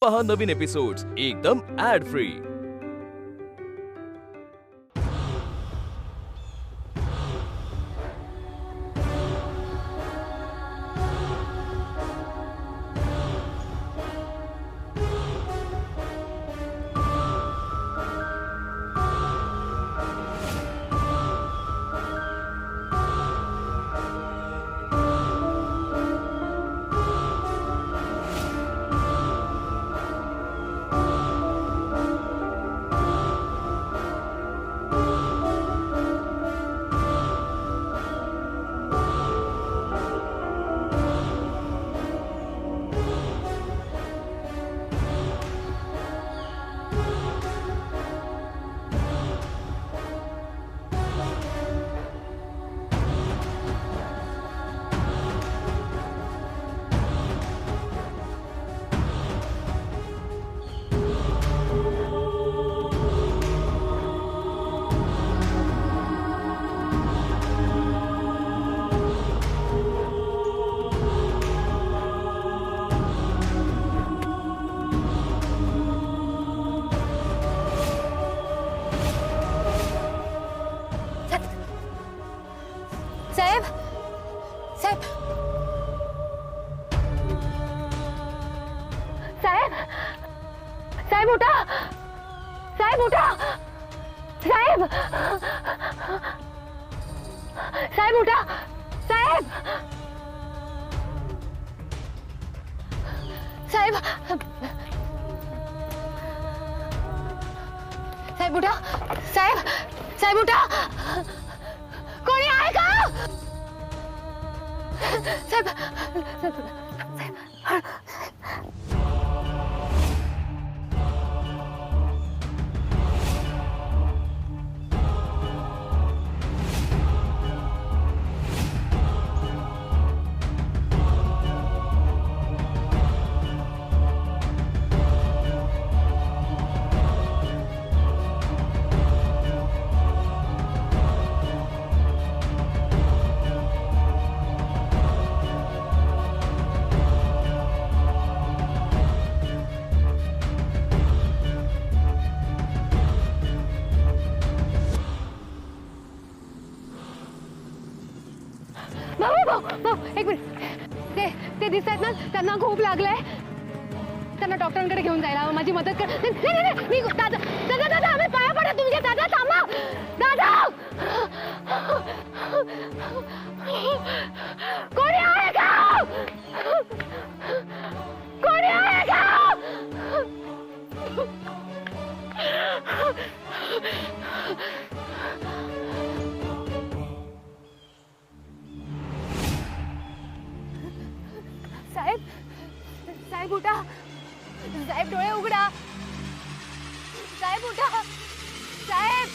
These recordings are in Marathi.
पहा नवीन एपिसोड्स एकदम ऍड फ्री। साहेब साहेब साहेब साहेब उठा साहेब उठा साहेब साहेब उठा साहेब साहेब साहेब उठा साहेब साहेब उठा कोणी आहे का साहेब एक मिनिट ते दिसत आहेत ना त्यांना खूप लागलंय त्यांना डॉक्टरांकडे घेऊन जायला माझी मदत कर मी दादा दादा दादा आम्ही पाया पडा तुमच्या दादा थांबा दादा कोणी आहे का कोणी आहे का साहेब साहेब उठा साहेब डोळे उघडा साहेब उठा साहेब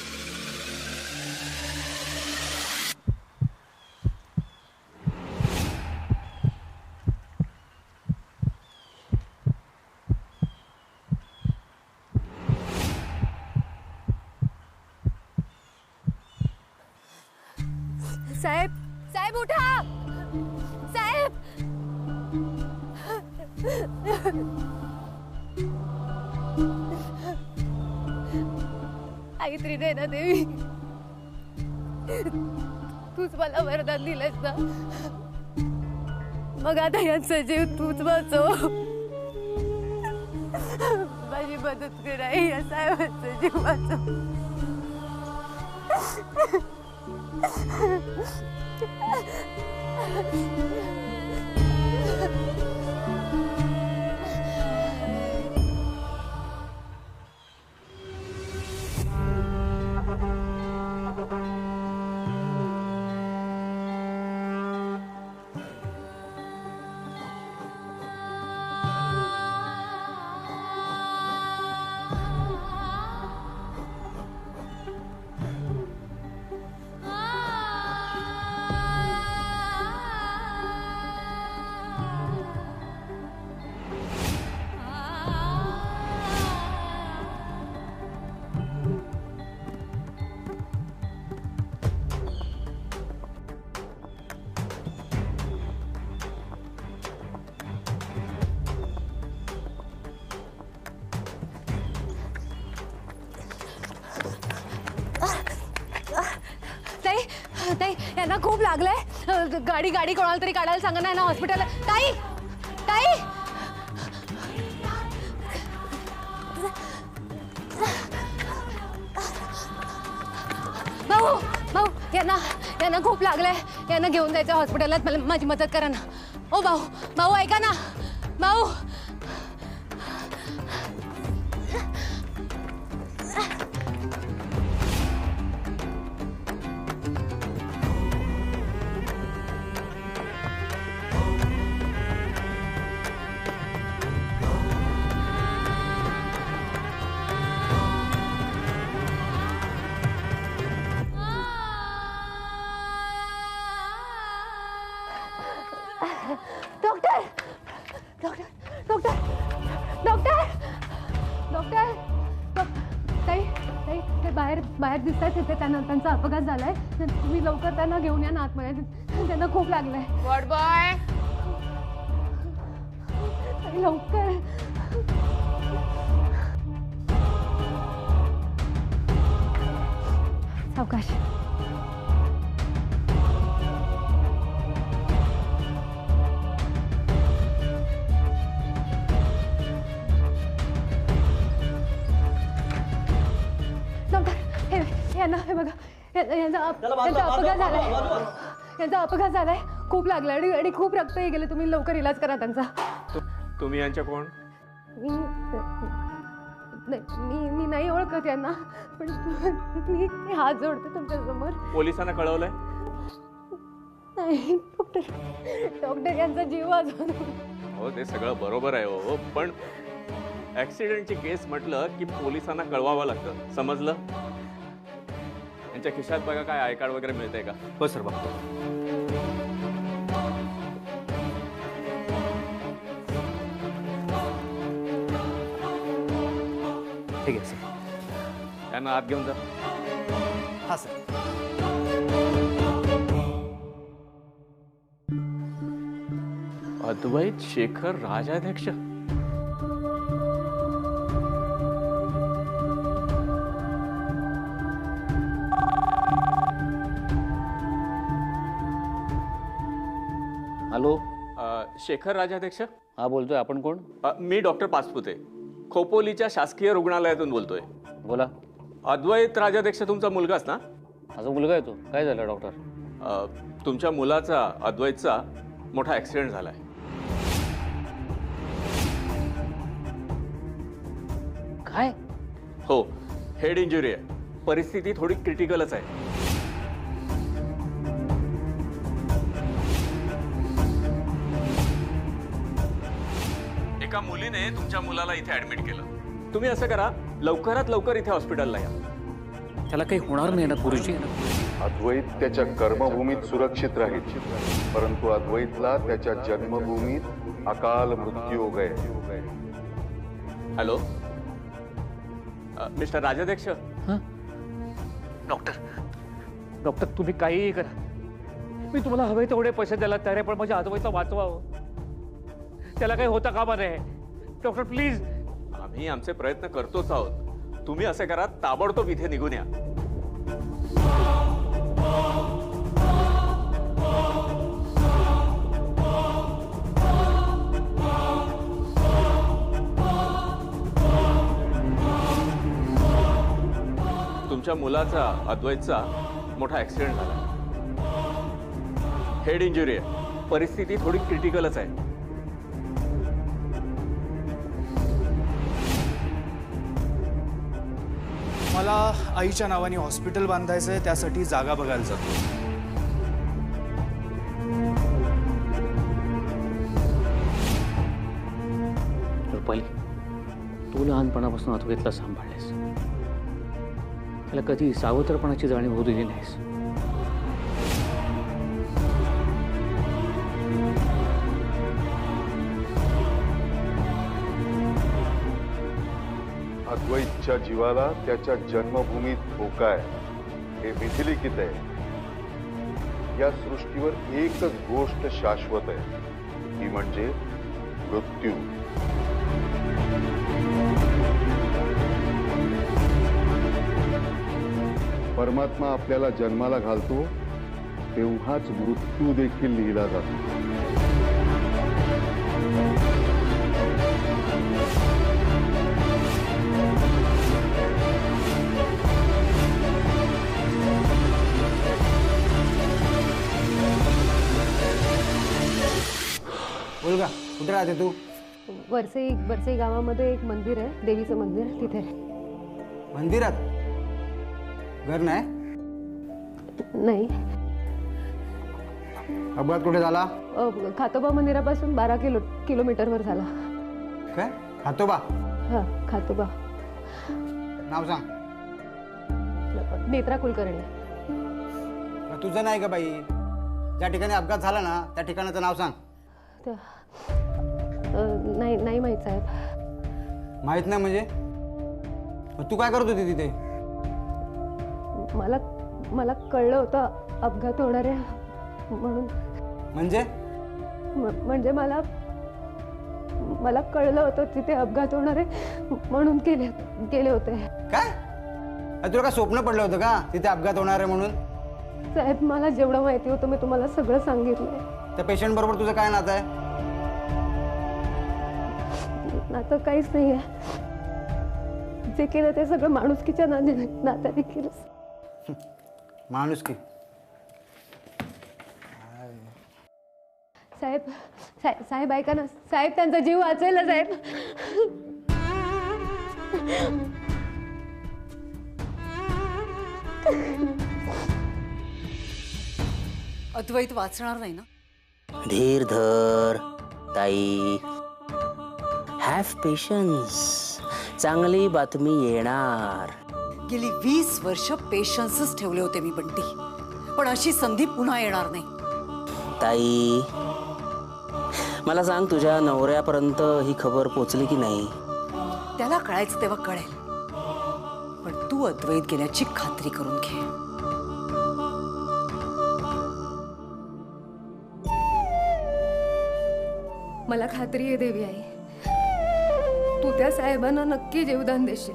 साहेब साहेब उठा साहेब आई त्रिनयना देवी तूच मला वरदान दिलंस ना मग आता यांचा जीव तूच वाचव माझी मदत कर आई या साहेबांचा जीव वाचव यांना खूप लागलंय. गाडी गाडी कोणाला तरी काढायला सांगा ना यांना हॉस्पिटल. ताई ताई भाऊ भाऊ यांना खूप लागलंय. यांना घेऊन जायचं हॉस्पिटलात. मला माझी मदत करा ना. ओ भाऊ भाऊ ऐका ना भाऊ. Doctor doctor doctor doctor doctor ताई ताई ते बाहेर बाहेर दिसत आहेत तिथे. त्यांचा अपघात झालाय. तुम्ही लवकर त्यांना घेऊन या ना आतमध्ये. त्यांना खूप लागलंय. Good boy. ताई लवकर. सावकाश. हे बघा यांचा अपघात झालाय. खूप लागलाय आणि खूप रक्तही गेले. तुम्ही लवकर इलाज करा त्यांचा. तुम्ही यांच्या कोण? मी नाही ओळखत यांना, पण मी हात जोडते तुमच्या समोर. पोलिसांना कळवलंय? नाही डॉक्टर यांचा जीव वाचवून. हो ते सगळं बरोबर आहे हो, पण ऍक्सिडेंटची केस म्हटलं की पोलिसांना कळवावं लागतं. समजलं? यांच्या खिशात बघा काय आय कार्ड वगैरे मिळतंय का? हो सर बघतो. ठीक आहे सर. त्यांना आत घेऊन जा. हां सर. अद्वैत शेखर राजाध्यक्ष. हॅलो. शेखर राजाध्यक्ष? हा बोलतोय. आपण कोण? मी डॉक्टर पाचपुते, खोपोलीच्या शासकीय रुग्णालयातून बोलतोय. बोला. अद्वैत राजाध्यक्ष तुमचा मुलगाच ना? माझा मुलगा आहे तो. काय झालं डॉक्टर? तुमच्या मुलाचा, अद्वैतचा मोठा ॲक्सिडेंट झालाय. काय? हो, हेड इंजुरी आहे. परिस्थिती थोडी क्रिटिकलच आहे. एका मुलीने तुमच्या मुलाला इथे ऍडमिट केलं. तुम्ही असं करा, लवकरात लवकर इथे हॉस्पिटलला या. त्याला काही होणार नाही ना गुरुजी? अद्वैत त्याच्या कर्मभूमीत सुरक्षित राहील, परंतु अद्वैतला त्याच्या जन्मभूमीत अकाल मृत्यू गए. Hello mister Rajadhyaksha. डॉक्टर तुम्ही काहीही करा. मी तुम्हाला हवे तेवढे पैसे द्यायला तयार आहे, पण माझ्या अद्वैतला वाचवावं. त्याला काही होता कामा नये. Doctor please. आम्ही आमचे प्रयत्न करतोच आहोत. तुम्ही असं करा, ताबडतोब इथे निघून या. तुमच्या मुलाचा, अद्वैतचा मोठा ऍक्सिडेंट झाला. हेड इंजुरी आहे. परिस्थिती थोडी क्रिटिकलच आहे. मला आईच्या नावाने हॉस्पिटल बांधायचं आहे, त्यासाठी जागा बघायला जातो. रुपाली, तू लहानपणापासून अद्वैतला सांभाळलेस. त्याला कधी सावत्रपणाची जाणीव होऊ दिली नाहीस. अद्वैतच्या जीवाला त्याच्या जन्मभूमीत धोका आहे, हे विधिलिखित आहे. या सृष्टीवर एकच गोष्ट शाश्वत आहे, ती म्हणजे मृत्यू. परमात्मा आपल्याला जन्माला घालतो तेव्हाच मृत्यू देखील लिहिला जातो. बोल का, कुठे राहते तू? वरसे गावामध्ये एक मंदिर आहे, देवीचं मंदिर, तिथे. मंदिरात? घर नाही? नाही. अपघात कुठे झाला? खातोबा मंदिरापासून 12 किलोमीटरवर झाला. काय? खातोबा? हा, खातोबा. नाव सांग. नेत्रा कुलकर्णी. तुझं नाही का बाई? ज्या ठिकाणी अपघात झाला ना त्या ठिकाणाचं नाव सांग. नाही माहीत साहेब. माहित नाही म्हणजे? मग तू काय करत होती तिथे? मला कळलं होतं अपघात होणार आहे म्हणून. म्हणजे? म्हणजे मला कळलं होतं तिथे अपघात होणार आहे म्हणून गेले होते. काय? तुला काय स्वप्न पडलं होतं का तिथे अपघात होणार आहे म्हणून? साहेब, मला जेवढं माहिती होतं मी तुम्हाला सगळं सांगितलंय. त्या पेशंट बरोबर तुझं काय नातं आहे? नातं काहीच नाही आहे. जे केलं ते सगळं माणुसकीच्या नात्याने केलं. माणुसकी? साहेब ऐका ना साहेब, त्यांचा जीव वाचेल ना साहेब. अद्वैत वाचणार नाही ना? धीर धर ताई, हॅव पेशन्स, चांगली बातमी येणार. गेली 20 वर्ष पेशन्सच ठेवले होते मी बंटी, पण अशी संधी पुन्हा येणार नाही. ताई, मला सांग, तुझ्या नवऱ्यापर्यंत ही खबर पोचली की नाही? त्याला कळायचं तेव्हा कळेल, पण तू अद्वैत गेल्याची खात्री करून घे. मला खात्री आहे देवी आई, तू त्या साहेबांना नक्की जीवदान देशील.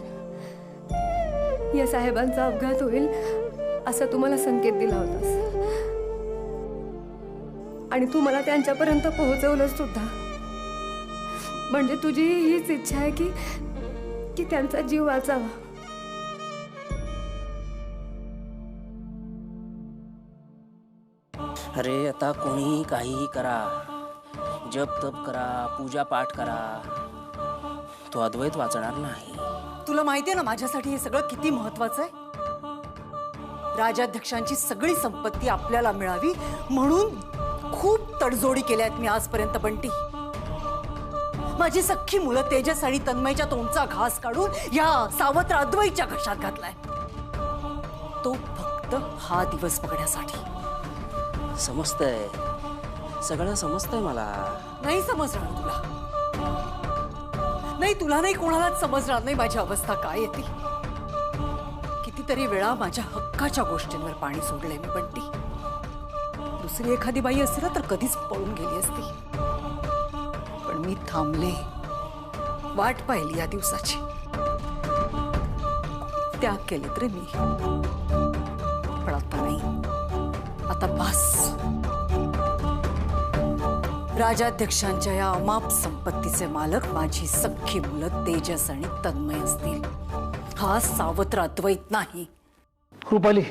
या साहेबांचा अपघात होईल असा तू मला संकेत दिला होतास आणि तू मला त्यांच्यापर्यंत पोहोचवलंस सुद्धा. म्हणजे तुझी हीच इच्छा आहे की त्यांचा जीव वाचावा. अरे आता कोणीही काहीही करा, जप तप करा, पूजा पाठ करा, तो अद्वैत वाचणार नाही. तुला माहितीये ना माझ्यासाठी हे सगळं किती महत्वाचं आहे. राजाध्यक्षांची सगळी संपत्ती आपल्याला मिळावी म्हणून खूप तडजोडी केल्या आहेत मी आजपर्यंत बंटी. माझी सख्खी मुलं तेजस आणि तन्मयच्या तोंडचा घास काढून या सावत्र अद्वैतच्या घशात घातलाय, तो फक्त हा दिवस बघण्यासाठी. समजतंय, सगळं समजतंय मला. नाही समजणार तुला, नाही तुला नाही, कोणालाच समजणार नाही माझी अवस्था काय येते. कितीतरी वेळा माझ्या हक्काच्या गोष्टींवर पाणी सोडलंय मी बंटी. दुसरी एखादी बाई असती ना तर कधीच पळून गेली असती, पण मी थांबले, वाट पाहिली या दिवसाची. त्याग केले तरी मी, पण आता नाही, आता बस. राजाध्यक्षांच्या या अमाप संपत्तीचे मालक माझी सख्खी मुलं तेजस आणि तन्मय असतील, हा सावत्र अद्वैत नाही. रुपाली,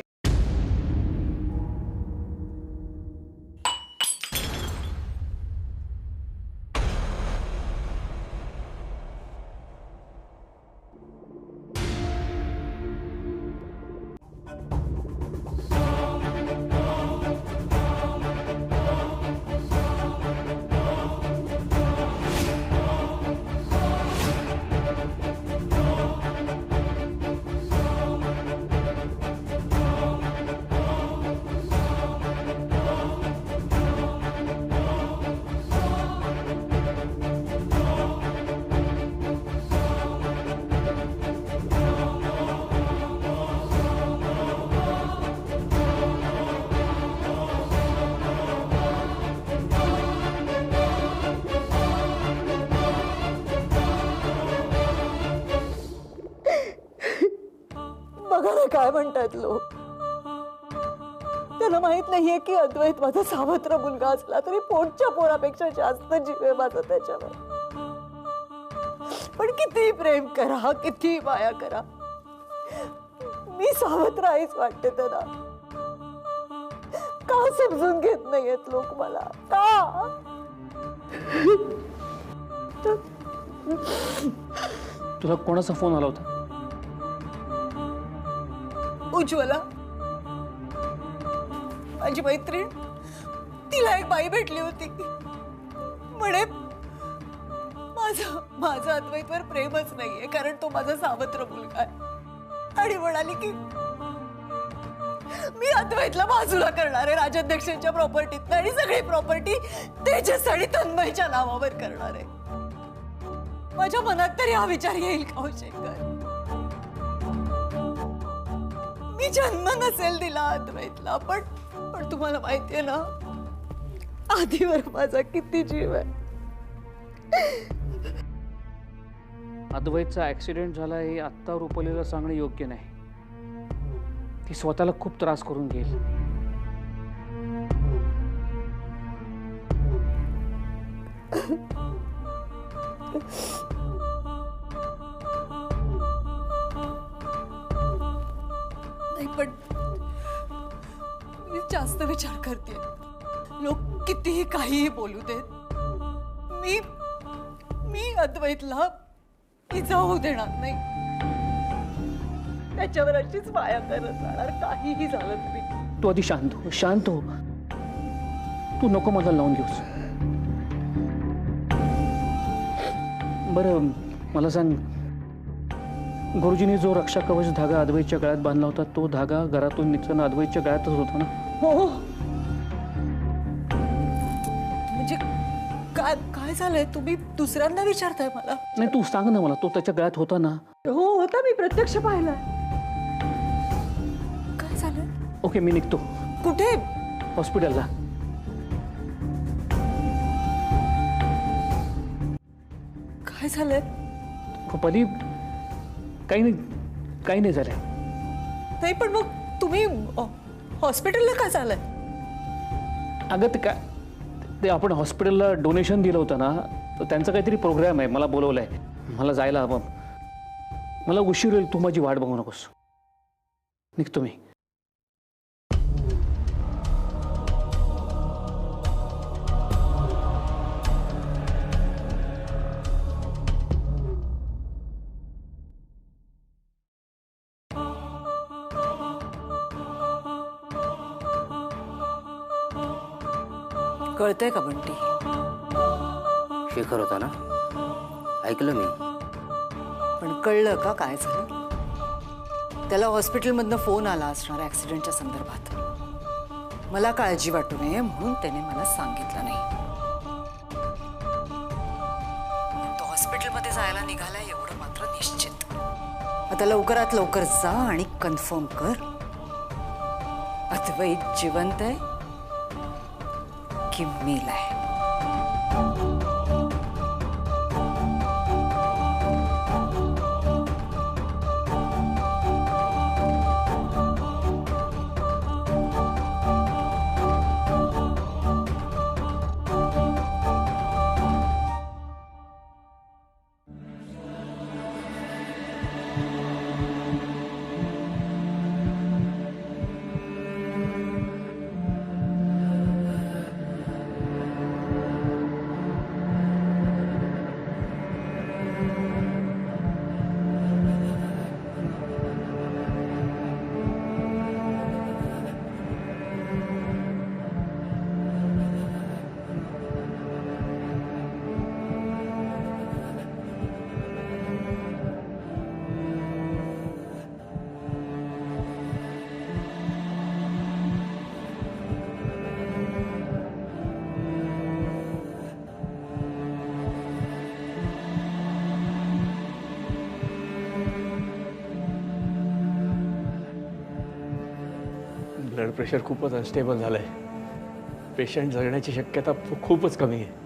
बघा ना काय म्हणतात लोक. त्याला माहित नाहीये की अद्वैत माझा सावत्र मुलगा असला तरी पोटच्या पोरापेक्षा जास्त जीव आहे माझा त्याच्यावर. पण किती प्रेम करा, किती माया करा, मी सावत्र आईच वाटते त्याला. का समजून घेत नाहीयेत लोक मला? का? तुला कोणाचा फोन आला होता? उज्ज्वला, माझी मैत्रीण, तिला एक बाई भेटली होती. म्हणे माझं अद्वैतवर प्रेमच नाहीये कारण तो माझा सावत्र मुलगा आहे. आणि म्हणाली की मी अद्वैतला बाजूला करणार आहे राजाध्यक्षांच्या प्रॉपर्टीत आणि सगळी प्रॉपर्टी तेजस आणि तन्मयच्या नावावर करणार आहे. माझ्या मनात तरी हा विचार येईल का शेखर? मी जन्म नसेल दिला अद्वैतला, पण तुम्हाला माहितीये ना आधीवर माझा किती जीव आहे. अद्वैतचा ऍक्सिडेंट झाला हे आत्ता रुपलेला सांगणं योग्य नाही. ती स्वतःला खूप त्रास करून घेईल. नाही पण मी जास्त विचार करते. लोक कितीही काहीही बोलू देत, मी अद्वैतला इजा होऊ देणार नाही. त्याच्यावर अशीच माया करत राहणार काहीही झालं तरी. तू आधी शांत हो. तू नको मला लावून घेऊस. बरं मला सांग, गुरुजींनी जो रक्षा कवच धागा अद्वैतच्या गळ्यात बांधला होता तो धागा घरातून निघताना अद्वैतच्या गळ्यातच होता ना? हो. म्हणजे काय झालंय? तुम्ही दुसऱ्यांदा विचारताय मला? नाही, तू सांग ना मला, तो त्याच्या गळ्यात होता ना? हो होता, मी प्रत्यक्ष पाहिला. काय झालं? ओके, मी निघतो. कुठे? हॉस्पिटलला. काय झालंय? रुपाली, काही नाही झालंय. नाही पण मग तुम्ही हॉस्पिटलला का चाललाय? अगं ते आपण हॉस्पिटलला डोनेशन दिलं होतं ना, तर त्यांचा काहीतरी प्रोग्राम आहे, मला बोलवलंय. मला जायला हवं. मला उशीर होईल, तू माझी वाट बघू नकोस. निघतो मी. कळतंय का बंटी? शेखर होता ना, ऐकलं मी. पण कळलं का काय झालं? त्याला हॉस्पिटलमधनं फोन आला असणार ऍक्सिडेंटच्या संदर्भात. मला काळजी वाटू नये म्हणून त्याने मला सांगितलं नाही. तो हॉस्पिटलमध्ये जायला निघालाय एवढं मात्र निश्चित. आता लवकरात लवकर जा आणि कन्फर्म कर अद्वैत जिवंत आहे की मेलाय. ब्लड प्रेशर खूपच अनस्टेबल झालंय. पेशंट जगण्याची शक्यता खूपच कमी आहे.